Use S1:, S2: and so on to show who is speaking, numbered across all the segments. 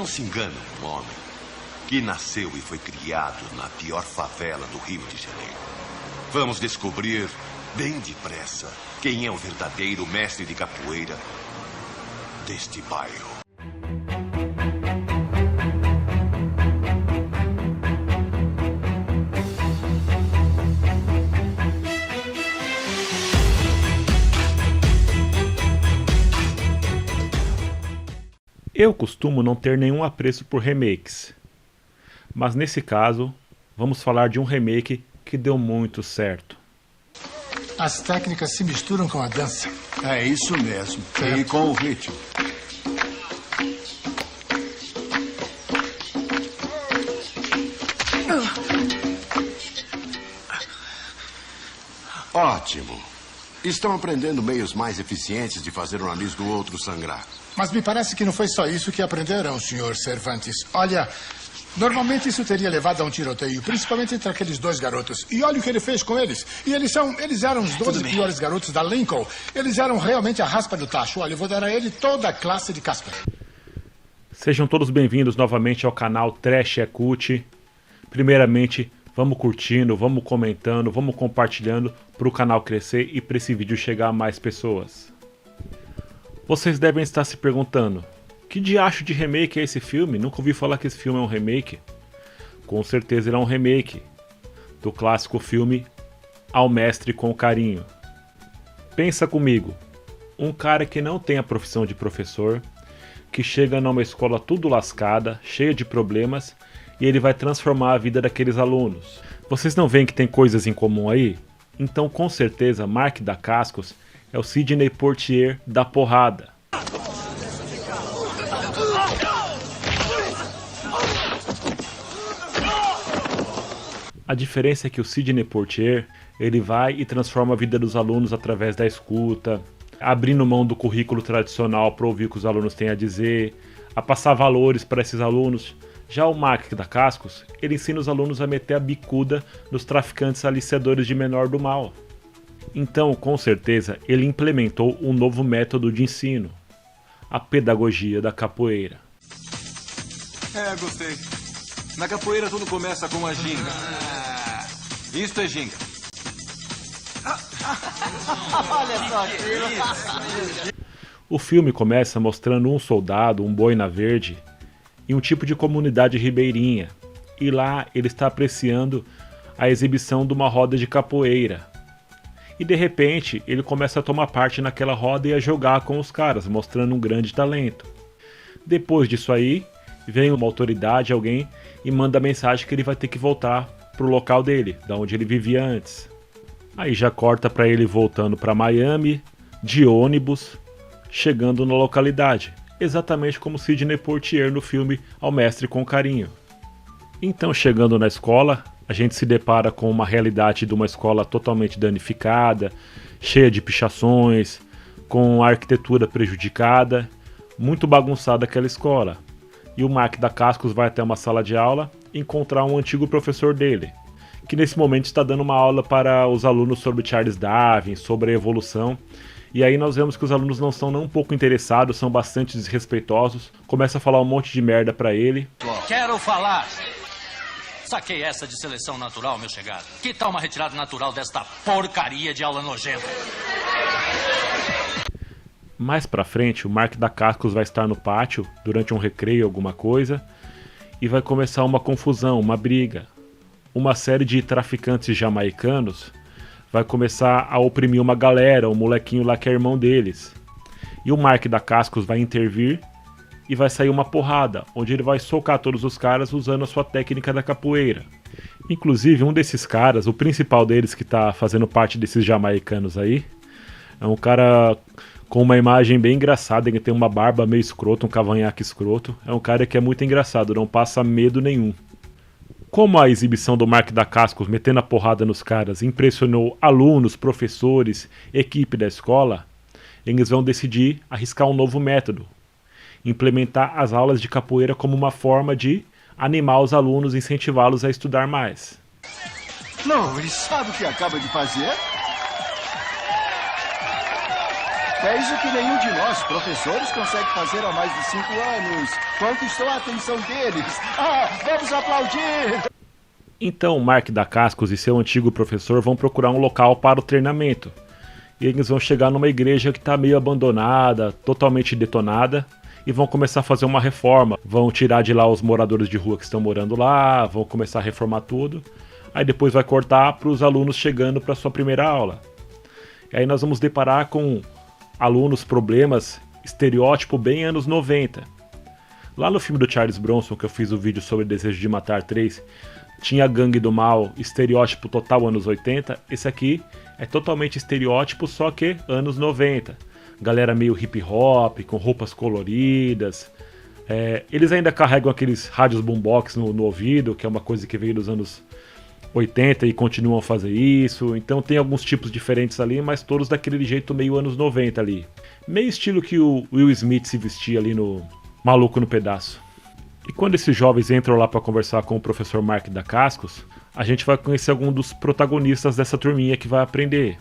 S1: Não se engane um homem que nasceu e foi criado na pior favela do Rio de Janeiro. Vamos descobrir bem depressa quem é o verdadeiro mestre de capoeira deste bairro.
S2: Eu costumo não ter nenhum apreço por remakes, mas nesse caso, vamos falar de um remake que deu muito certo.
S3: As técnicas se misturam com a dança.
S4: É isso mesmo,
S3: Certo.
S4: e com o ritmo. Ótimo. Estão aprendendo meios mais eficientes de fazer um nariz do outro sangrar.
S3: Mas me parece que não foi só isso que aprenderam, Sr. Cervantes. Olha, normalmente isso teria levado a um tiroteio, principalmente entre aqueles dois garotos. E olha o que ele fez com eles. E eles eram os 12 piores garotos da Lincoln. Eles eram realmente a raspa do tacho. Olha, eu vou dar a ele toda a classe de caspa.
S2: Sejam todos bem-vindos novamente ao canal Trash é Cult. Primeiramente, vamos curtindo, vamos comentando, vamos compartilhando para o canal crescer e para esse vídeo chegar a mais pessoas. Vocês devem estar se perguntando, que diacho de remake é esse filme? Nunca ouvi falar que esse filme é um remake. Com certeza ele é um remake do clássico filme Ao Mestre com Carinho. Pensa comigo, um cara que não tem a profissão de professor, que chega numa escola tudo lascada, cheia de problemas, e ele vai transformar a vida daqueles alunos. Vocês não veem que tem coisas em comum aí? Então com certeza Mark Dacascos é o Sidney Poitier da porrada. A diferença é que o Sidney Poitier, ele vai e transforma a vida dos alunos através da escuta, abrindo mão do currículo tradicional para ouvir o que os alunos têm a dizer, a passar valores para esses alunos. Já o Mark Dacascos, ele ensina os alunos a meter a bicuda nos traficantes aliciadores de menor do mal. Então, com certeza, ele implementou um novo método de ensino, a pedagogia da capoeira.
S5: Gostei. Na capoeira tudo começa com a ginga. Isto é ginga.
S6: Olha só aquilo.
S2: O filme começa mostrando um soldado, um boina verde, em um tipo de comunidade ribeirinha. E lá ele está apreciando a exibição de uma roda de capoeira. E de repente ele começa a tomar parte naquela roda e a jogar com os caras, mostrando um grande talento. Depois disso aí, vem uma autoridade, alguém, e manda a mensagem que ele vai ter que voltar pro local dele, da onde ele vivia antes. Aí já corta para ele voltando para Miami, de ônibus, chegando na localidade, exatamente como Sidney Poitier no filme Ao Mestre com Carinho. Então, chegando na escola, a gente se depara com uma realidade de uma escola totalmente danificada, cheia de pichações, com a arquitetura prejudicada, muito bagunçada aquela escola. E o Mark Dacascos vai até uma sala de aula encontrar um antigo professor dele, que nesse momento está dando uma aula para os alunos sobre Charles Darwin, sobre a evolução. E aí nós vemos que os alunos não estão nem um pouco interessados, são bastante desrespeitosos, começa a falar um monte de merda para ele.
S7: Quero falar! Saquei essa de seleção natural, meu chegado. Que tal uma retirada natural desta porcaria de aula nojenta?
S2: Mais pra frente, o Mark Dacascos vai estar no pátio, durante um recreio, alguma coisa, e vai começar uma confusão, uma briga. Uma série de traficantes jamaicanos vai começar a oprimir uma galera, um molequinho lá que é irmão deles. E o Mark Dacascos vai intervir e vai sair uma porrada, onde ele vai socar todos os caras usando a sua técnica da capoeira. Inclusive, um desses caras, o principal deles que tá fazendo parte desses jamaicanos aí, é um cara com uma imagem bem engraçada, ele tem uma barba meio escroto, um cavanhaque escroto. É um cara que é muito engraçado, não passa medo nenhum. Como a exibição do Mark Dacascos metendo a porrada nos caras impressionou alunos, professores, equipe da escola, eles vão decidir arriscar um novo método. Implementar as aulas de capoeira como uma forma de animar os alunos e incentivá-los a estudar mais.
S4: Não, ele sabe o que acaba de fazer?
S8: É isso que nenhum de nós, professores, consegue fazer há mais de 5 anos. Conquistou a atenção deles. Vamos aplaudir!
S2: Então Mark Dacascos e seu antigo professor vão procurar um local para o treinamento. E eles vão chegar numa igreja que está meio abandonada, totalmente detonada, e vão começar a fazer uma reforma. Vão tirar de lá os moradores de rua que estão morando lá, vão começar a reformar tudo. Aí depois vai cortar para os alunos chegando para sua primeira aula. E aí nós vamos deparar com alunos, problemas, estereótipo bem anos 90. Lá no filme do Charles Bronson, que eu fiz o vídeo sobre Desejo de Matar 3, tinha Gangue do Mal, estereótipo total anos 80. Esse aqui é totalmente estereótipo, só que anos 90. Galera meio hip hop, com roupas coloridas. Eles ainda carregam aqueles rádios boombox no ouvido, que é uma coisa que veio dos anos 80 e continuam a fazer isso. Então tem alguns tipos diferentes ali, mas todos daquele jeito meio anos 90 ali. Meio estilo que o Will Smith se vestia ali no Maluco no Pedaço. E quando esses jovens entram lá para conversar com o professor Mark Dacascos, a gente vai conhecer algum dos protagonistas dessa turminha que vai aprender.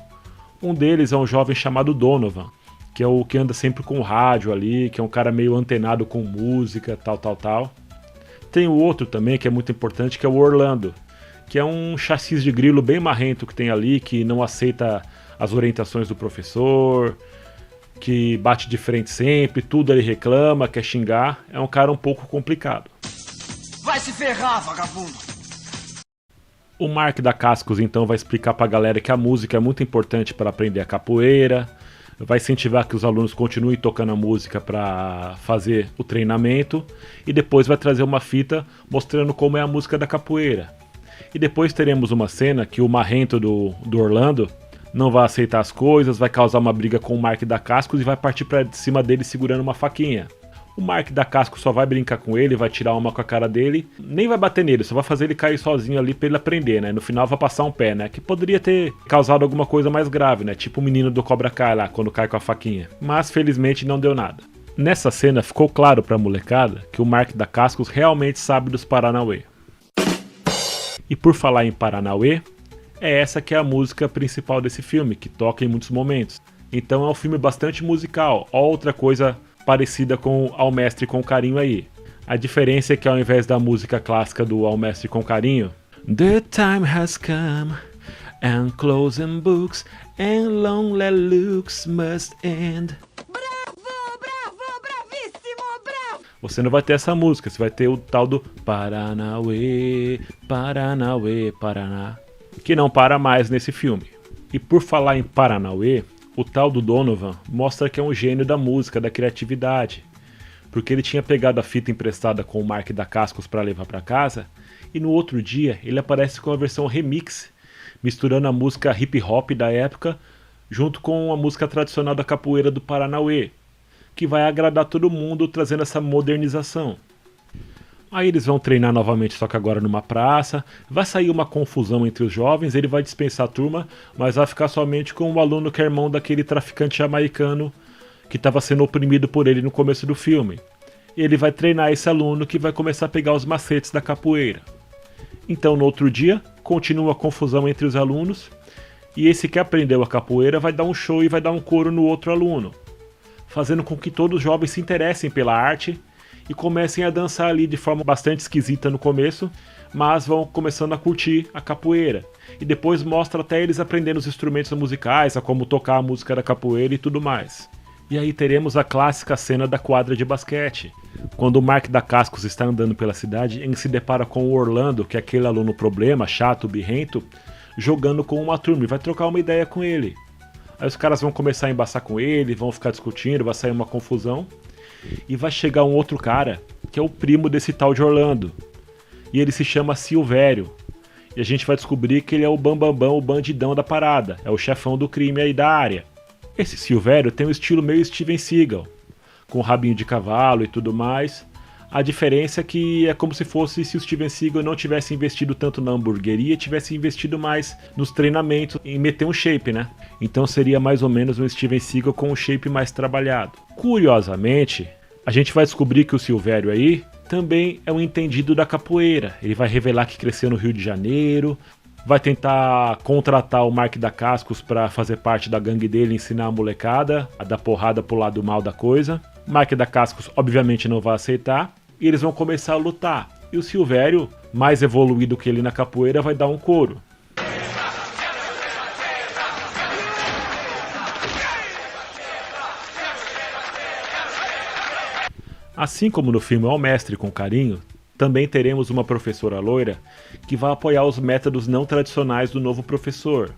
S2: Um deles é um jovem chamado Donovan, que é o que anda sempre com o rádio ali, que é um cara meio antenado com música, tal. Tem o outro também que é muito importante, que é o Orlando, que é um chassi de grilo bem marrento que tem ali, que não aceita as orientações do professor, que bate de frente sempre, tudo ele reclama, quer xingar. É um cara um pouco complicado.
S8: Vai se ferrar, vagabundo!
S2: O Mark Dacascos então vai explicar pra galera que a música é muito importante para aprender a capoeira, vai incentivar que os alunos continuem tocando a música para fazer o treinamento, e depois vai trazer uma fita mostrando como é a música da capoeira. E depois teremos uma cena que o marrento do Orlando não vai aceitar as coisas, vai causar uma briga com o Mark Dacascos e vai partir pra cima dele segurando uma faquinha. O Mark Dacascos só vai brincar com ele, vai tirar uma com a cara dele, nem vai bater nele, só vai fazer ele cair sozinho ali pra ele aprender, né? No final vai passar um pé, né? Que poderia ter causado alguma coisa mais grave, né? Tipo o menino do Cobra Kai lá, quando cai com a faquinha. Mas felizmente não deu nada. Nessa cena ficou claro pra molecada que o Mark Dacascos realmente sabe dos Paranauê. E por falar em Paranauê, é essa que é a música principal desse filme, que toca em muitos momentos. Então é um filme bastante musical, outra coisa parecida com Ao Mestre com Carinho aí. A diferença é que ao invés da música clássica do Ao Mestre com Carinho, The time has come, and closing books, and lonely looks must end. Você não vai ter essa música, você vai ter o tal do Paranauê, Paranauê, Paraná, que não para mais nesse filme. E por falar em Paranauê, o tal do Donovan mostra que é um gênio da música, da criatividade, porque ele tinha pegado a fita emprestada com o Mark Dacascos para levar para casa, e no outro dia ele aparece com a versão remix, misturando a música hip hop da época junto com a música tradicional da capoeira do Paranauê, que vai agradar todo mundo trazendo essa modernização. Aí eles vão treinar novamente, só que agora numa praça. Vai sair uma confusão entre os jovens, ele vai dispensar a turma, mas vai ficar somente com o aluno que é irmão daquele traficante jamaicano que estava sendo oprimido por ele no começo do filme. Ele vai treinar esse aluno que vai começar a pegar os macetes da capoeira. Então no outro dia, continua a confusão entre os alunos, e esse que aprendeu a capoeira vai dar um show e vai dar um coro no outro aluno, fazendo com que todos os jovens se interessem pela arte e comecem a dançar ali de forma bastante esquisita no começo, mas vão começando a curtir a capoeira. E depois mostra até eles aprendendo os instrumentos musicais, a como tocar a música da capoeira e tudo mais. E aí teremos a clássica cena da quadra de basquete. Quando o Mark Dacascos está andando pela cidade, ele se depara com o Orlando, que é aquele aluno problema, chato, birrento, jogando com uma turma e vai trocar uma ideia com ele. Aí os caras vão começar a embaçar com ele, vão ficar discutindo, vai sair uma confusão. E vai chegar um outro cara, que é o primo desse tal de Orlando. E ele se chama Silvério. E a gente vai descobrir que ele é o bambambam, o bandidão da parada. É o chefão do crime aí da área. Esse Silvério tem um estilo meio Steven Seagal, com rabinho de cavalo e tudo mais. A diferença é que é como se fosse se o Steven Seagal não tivesse investido tanto na hamburgueria, tivesse investido mais nos treinamentos, em meter um shape, né? Então seria mais ou menos um Steven Seagal com um shape mais trabalhado. Curiosamente, a gente vai descobrir que o Silvério aí também é um entendido da capoeira. Ele vai revelar que cresceu no Rio de Janeiro, vai tentar contratar o Mark Dacascos para fazer parte da gangue dele, ensinar a molecada a dar porrada pro lado mal da coisa. Mark Dacascos obviamente não vai aceitar e eles vão começar a lutar. E o Silvério, mais evoluído que ele na capoeira, vai dar um couro. Assim como no filme Ao Mestre com Carinho, também teremos uma professora loira que vai apoiar os métodos não tradicionais do novo professor.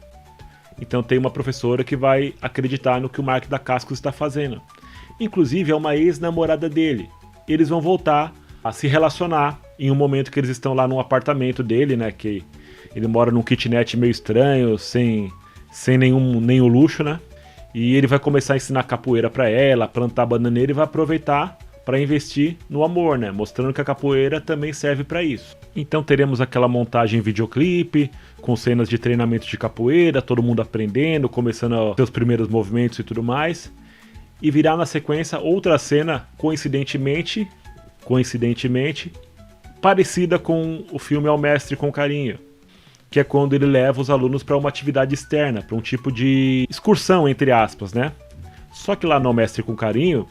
S2: Então tem uma professora que vai acreditar no que o Mark Dacascos está fazendo. Inclusive é uma ex-namorada dele. Eles vão voltar a se relacionar em um momento que eles estão lá num apartamento dele, né? Que ele mora num kitnet meio estranho, sem nenhum luxo, né? E ele vai começar a ensinar capoeira para ela, plantar bananeira e vai aproveitar para investir no amor, né? Mostrando que a capoeira também serve para isso. Então teremos aquela montagem videoclipe, com cenas de treinamento de capoeira, todo mundo aprendendo, começando seus primeiros movimentos e tudo mais. E virá na sequência outra cena, coincidentemente, parecida com o filme Ao Mestre com Carinho, que é quando ele leva os alunos para uma atividade externa, para um tipo de excursão, entre aspas, né? Só que lá no Ao Mestre com Carinho,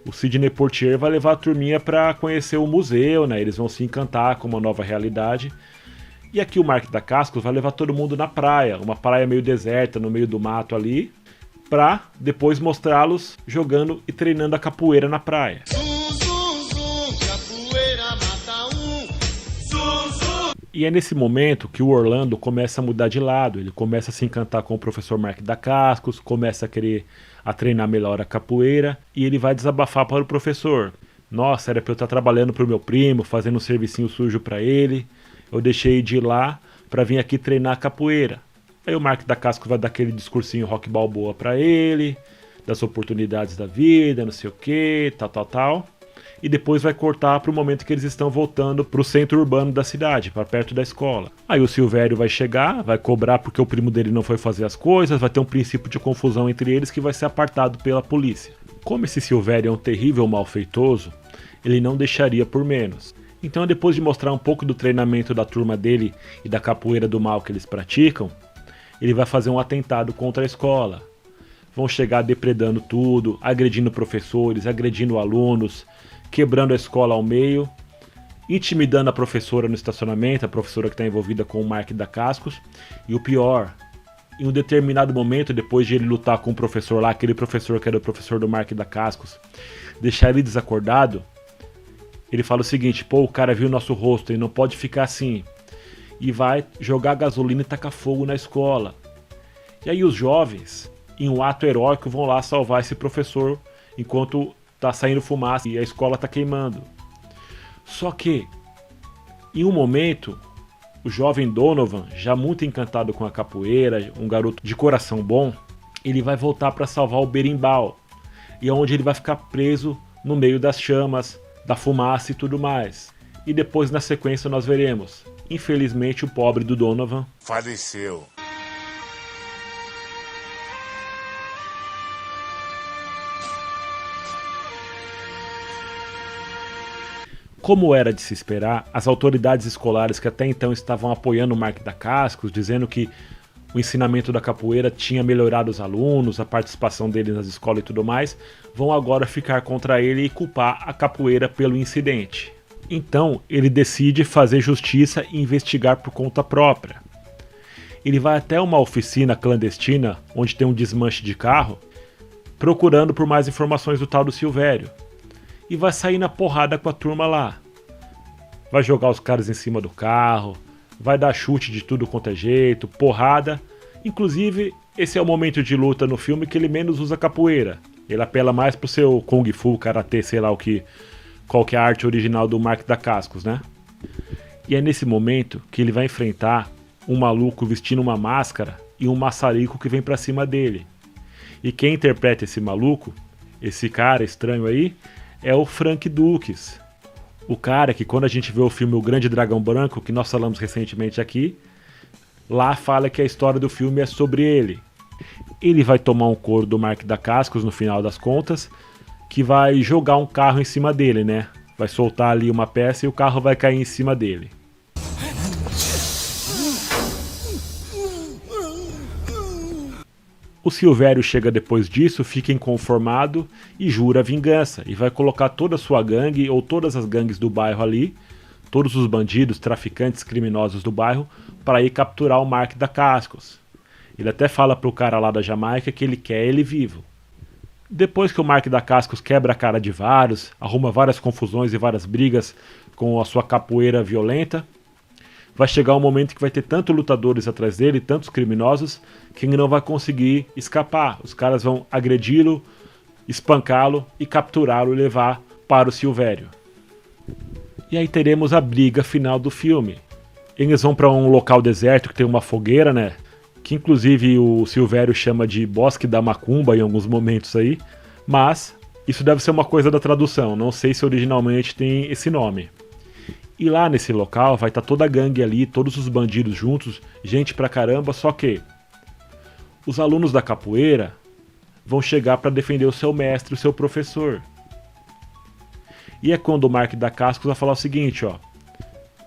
S2: o Sidney Poitier vai levar a turminha para conhecer o museu, né? Eles vão se encantar com uma nova realidade. E aqui o Mark Dacascos vai levar todo mundo na praia, uma praia meio deserta, no meio do mato ali, para depois mostrá-los jogando e treinando a capoeira na praia. E é nesse momento que o Orlando começa a mudar de lado, ele começa a se encantar com o professor Mark Dacascos, começa a querer treinar melhor a capoeira, e ele vai desabafar para o professor. Nossa, era para eu estar trabalhando para o meu primo, fazendo um servicinho sujo para ele, eu deixei de ir lá para vir aqui treinar a capoeira. Aí o Mark Dacascos vai dar aquele discursinho rock balboa para ele, das oportunidades da vida, não sei o que, tal. E depois vai cortar para o momento que eles estão voltando para o centro urbano da cidade, para perto da escola. Aí o Silvério vai chegar, vai cobrar porque o primo dele não foi fazer as coisas, vai ter um princípio de confusão entre eles que vai ser apartado pela polícia. Como esse Silvério é um terrível malfeitoso, ele não deixaria por menos. Então, depois de mostrar um pouco do treinamento da turma dele e da capoeira do mal que eles praticam, ele vai fazer um atentado contra a escola. Vão chegar depredando tudo, agredindo professores, agredindo alunos, quebrando a escola ao meio, intimidando a professora no estacionamento, a professora que está envolvida com o Mark Dacascos. E o pior, em um determinado momento, depois de ele lutar com o professor lá, aquele professor que era o professor do Mark Dacascos, deixar ele desacordado, ele fala o seguinte: pô, o cara viu o nosso rosto, ele não pode ficar assim. E vai jogar gasolina e tacar fogo na escola. E aí os jovens, em um ato heróico, vão lá salvar esse professor enquanto tá saindo fumaça e a escola tá queimando. Só que, em um momento, o jovem Donovan, já muito encantado com a capoeira, um garoto de coração bom, ele vai voltar para salvar o berimbau. E é onde ele vai ficar preso no meio das chamas, da fumaça e tudo mais. E depois, na sequência, nós veremos, infelizmente, o pobre do Donovan
S9: faleceu.
S2: Como era de se esperar, as autoridades escolares que até então estavam apoiando o Mark Dacascos, dizendo que o ensinamento da capoeira tinha melhorado os alunos, a participação deles nas escolas e tudo mais, vão agora ficar contra ele e culpar a capoeira pelo incidente. Então, ele decide fazer justiça e investigar por conta própria. Ele vai até uma oficina clandestina, onde tem um desmanche de carro, procurando por mais informações do tal do Silvério. E vai sair na porrada com a turma lá. Vai jogar os caras em cima do carro, vai dar chute de tudo quanto é jeito, porrada. Inclusive, esse é o momento de luta no filme que ele menos usa capoeira. Ele apela mais pro seu Kung Fu, Karatê, sei lá qual que é a arte original do Mark Dacascos, né? E é nesse momento que ele vai enfrentar um maluco vestindo uma máscara e um maçarico que vem pra cima dele. E quem interpreta esse maluco, esse cara estranho aí, é o Frank Dukes. O cara que, quando a gente vê o filme O Grande Dragão Branco, que nós falamos recentemente aqui, lá fala que a história do filme é sobre ele. Ele vai tomar um couro do Mark Dacascos no final das contas, que vai jogar um carro em cima dele, né? Vai soltar ali uma peça e o carro vai cair em cima dele. O Silvério chega depois disso, fica inconformado e jura vingança, e vai colocar toda a sua gangue, ou todas as gangues do bairro ali, todos os bandidos, traficantes, criminosos do bairro, para ir capturar o Mark da Cascos. Ele até fala pro cara lá da Jamaica que ele quer ele vivo. Depois que o Mark da Cascos quebra a cara de vários, arruma várias confusões e várias brigas com a sua capoeira violenta, vai chegar um momento que vai ter tantos lutadores atrás dele, tantos criminosos, que ele não vai conseguir escapar. Os caras vão agredi-lo, espancá-lo e capturá-lo e levar para o Silvério. E aí teremos a briga final do filme. Eles vão para um local deserto que tem uma fogueira, né? Que inclusive o Silvério chama de Bosque da Macumba em alguns momentos aí. Mas isso deve ser uma coisa da tradução, não sei se originalmente tem esse nome. E lá nesse local vai estar toda a gangue ali, todos os bandidos juntos, gente pra caramba, só que os alunos da capoeira vão chegar para defender o seu mestre, o seu professor. E é quando o Mark da Cascos vai falar o seguinte, ó: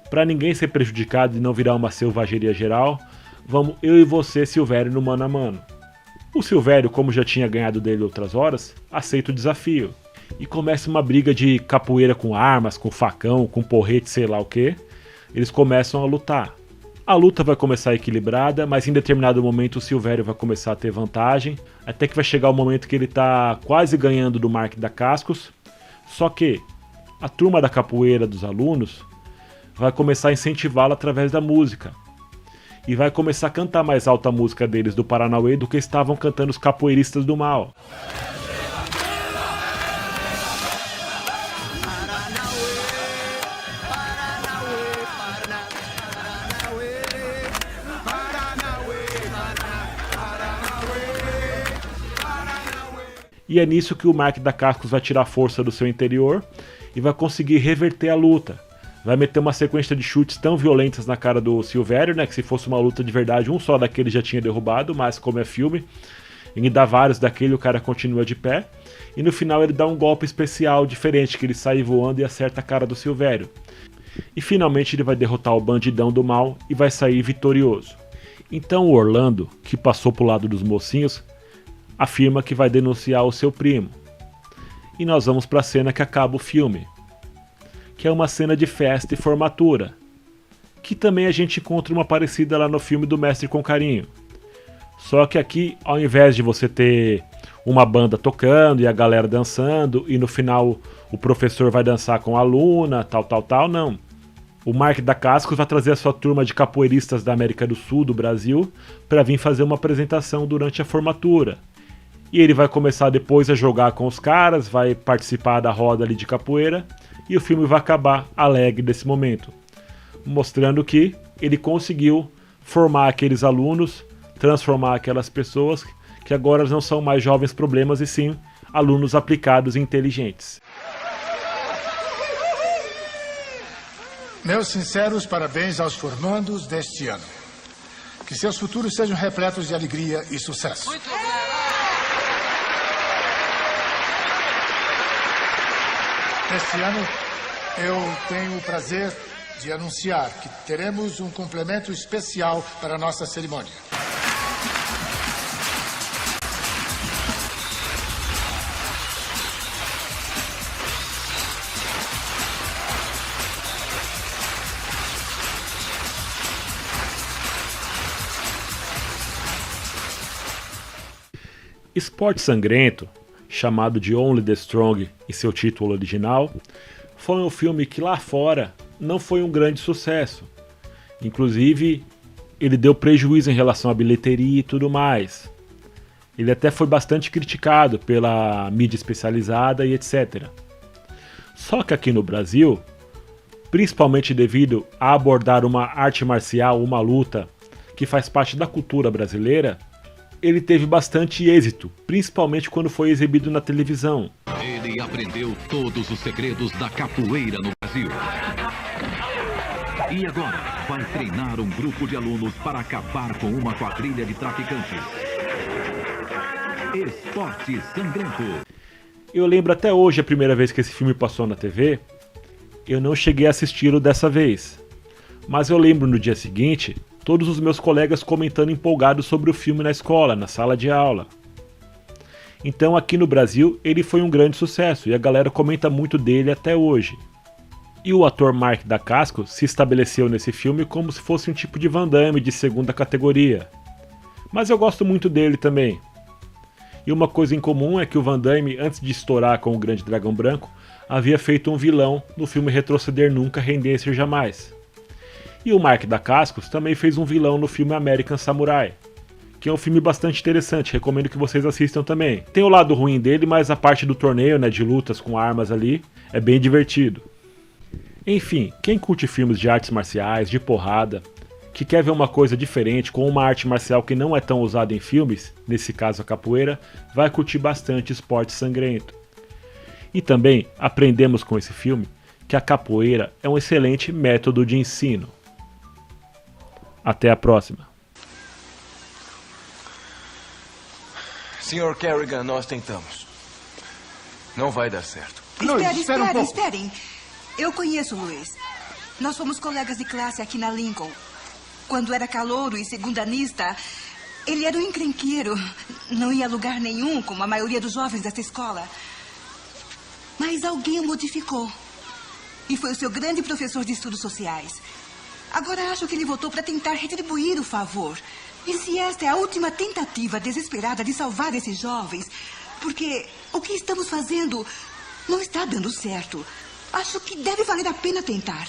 S2: para ninguém ser prejudicado e não virar uma selvageria geral, vamos eu e você, Silvério, no mano a mano. O Silvério, como já tinha ganhado dele outras horas, aceita o desafio. E começa uma briga de capoeira com armas, com facão, com porrete, sei lá o que. Eles começam a lutar. A luta vai começar equilibrada, mas em determinado momento o Silvério vai começar a ter vantagem, até que vai chegar o momento que ele tá quase ganhando do Mark da Cascos. Só que a turma da capoeira dos alunos vai começar a incentivá-lo através da música. E vai começar a cantar mais alta a música deles do Paranauê do que estavam cantando os capoeiristas do mal. E é nisso que o Mark da Cascos vai tirar força do seu interior e vai conseguir reverter a luta. Vai meter uma sequência de chutes tão violentas na cara do Silvério, né, que se fosse uma luta de verdade, um só daquele já tinha derrubado, mas como é filme, ele dá vários daquele, o cara continua de pé. E no final ele dá um golpe especial diferente, que ele sai voando e acerta a cara do Silvério. E finalmente ele vai derrotar o bandidão do mal e vai sair vitorioso. Então o Orlando, que passou pro lado dos mocinhos, afirma que vai denunciar o seu primo. E nós vamos para a cena que acaba o filme, que é uma cena de festa e formatura, que também a gente encontra uma parecida lá no filme do Mestre com Carinho. Só que aqui, ao invés de você ter uma banda tocando e a galera dançando, e no final o professor vai dançar com a aluna, tal, não. O Mark da Cascos vai trazer a sua turma de capoeiristas da América do Sul, do Brasil, para vir fazer uma apresentação durante a formatura. E ele vai começar depois a jogar com os caras, vai participar da roda ali de capoeira, e o filme vai acabar alegre desse momento, mostrando que ele conseguiu formar aqueles alunos, transformar aquelas pessoas que agora não são mais jovens problemas, e sim alunos aplicados e inteligentes.
S3: Meus sinceros parabéns aos formandos deste ano. Que seus futuros sejam repletos de alegria e sucesso.
S7: Muito obrigado.
S3: Este ano, eu tenho o prazer de anunciar que teremos um complemento especial para a nossa cerimônia.
S2: Esporte Sangrento, chamado de Only the Strong em seu título original, foi um filme que lá fora não foi um grande sucesso. Inclusive, ele deu prejuízo em relação à bilheteria e tudo mais. Ele até foi bastante criticado pela mídia especializada e etc. Só que aqui no Brasil, principalmente devido a abordar uma arte marcial, uma luta que faz parte da cultura brasileira, ele teve bastante êxito, principalmente quando foi exibido na televisão.
S9: Ele aprendeu todos os segredos da capoeira no Brasil. E agora vai treinar um grupo de alunos para acabar com uma quadrilha de traficantes. Esporte Sangrento.
S2: Eu lembro até hoje a primeira vez que esse filme passou na TV. Eu não cheguei a assisti-lo dessa vez, mas eu lembro no dia seguinte todos os meus colegas comentando empolgados sobre o filme na escola, na sala de aula. Então aqui no Brasil ele foi um grande sucesso e a galera comenta muito dele até hoje. E o ator Mark Dacascos se estabeleceu nesse filme como se fosse um tipo de Van Damme de segunda categoria. Mas eu gosto muito dele também. E uma coisa em comum é que o Van Damme, antes de estourar com o Grande Dragão Branco, havia feito um vilão no filme Retroceder Nunca, Render-se Jamais. E o Mark Dacascos também fez um vilão no filme American Samurai, que é um filme bastante interessante, recomendo que vocês assistam também. Tem o lado ruim dele, mas a parte do torneio, né, de lutas com armas ali, é bem divertido. Enfim, quem curte filmes de artes marciais, de porrada, que quer ver uma coisa diferente com uma arte marcial que não é tão usada em filmes, nesse caso a capoeira, vai curtir bastante esporte sangrento. E também aprendemos com esse filme que a capoeira é um excelente método de ensino. Até a próxima.
S5: Sr. Kerrigan, nós tentamos. Não vai dar certo.
S10: Esperem. Eu conheço o Luiz. Nós fomos colegas de classe aqui na Lincoln. Quando era calouro e segundanista, ele era um encrenqueiro. Não ia a lugar nenhum, como a maioria dos jovens dessa escola. Mas alguém o modificou. E foi o seu grande professor de estudos sociais. Agora acho que ele voltou para tentar retribuir o favor. E se esta é a última tentativa desesperada de salvar esses jovens, porque o que estamos fazendo não está dando certo. Acho que deve valer a pena tentar.